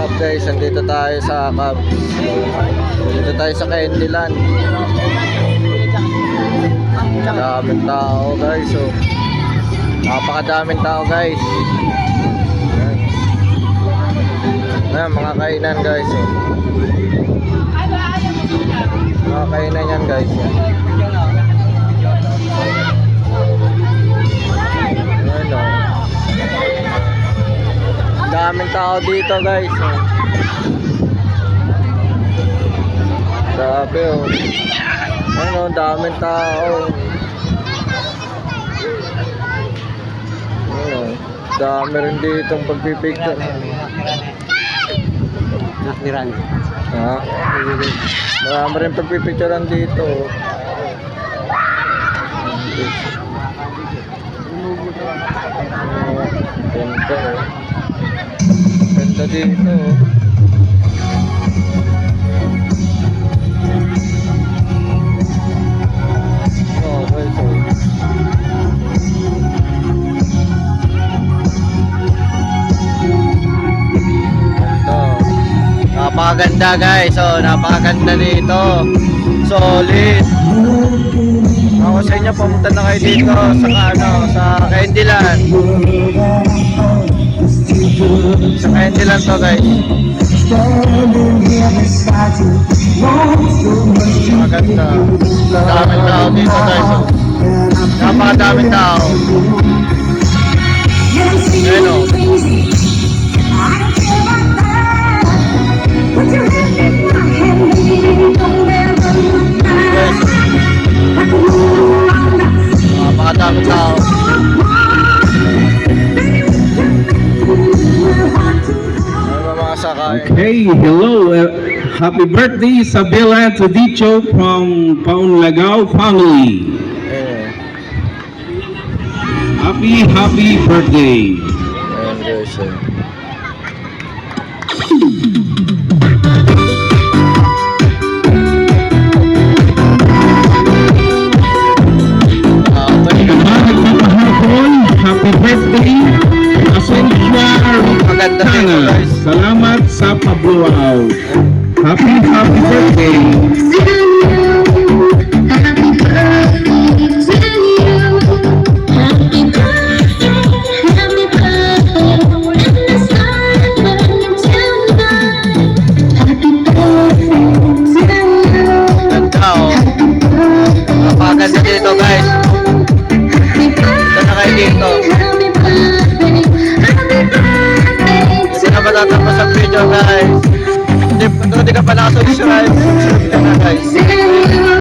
up guys, nandito tayo sa Cubs. Dito tayo sa Candyland. Daming tao guys, so napakadaming tao guys. Ayan, mga kainan guys, so. Mga kainan yan guys. Ayan o. Daming tao dito guys. Grabe o. Ayan o, daming tao. Ayan o. Dami rin dito ang pagpipicture. Nakniran. Ha? Marami rin pagpipicturean dito. Ganda o. Ganda dito o. Okay, so napakaganda guys, so napakaganda dito, solid. Ako sa inyo, pumunta na kayo dito sa Candyland. Sa Candyland to guys. Maganda. Daming tao dito guys, so napakadaming tao. Ayun o. Napakadaming tao. Okay, hello. Happy birthday, Isabella Todicho from Paunlagao family. Happy birthday. Ayan guys, happy birthday, Asensia Rutana. Salamat sa pabluaw. Happy birthday. Napakaganda dito guys. Ito na kayo dito. Hindi na matatapos ang video guys. Hindi ka pa nakasubscribe.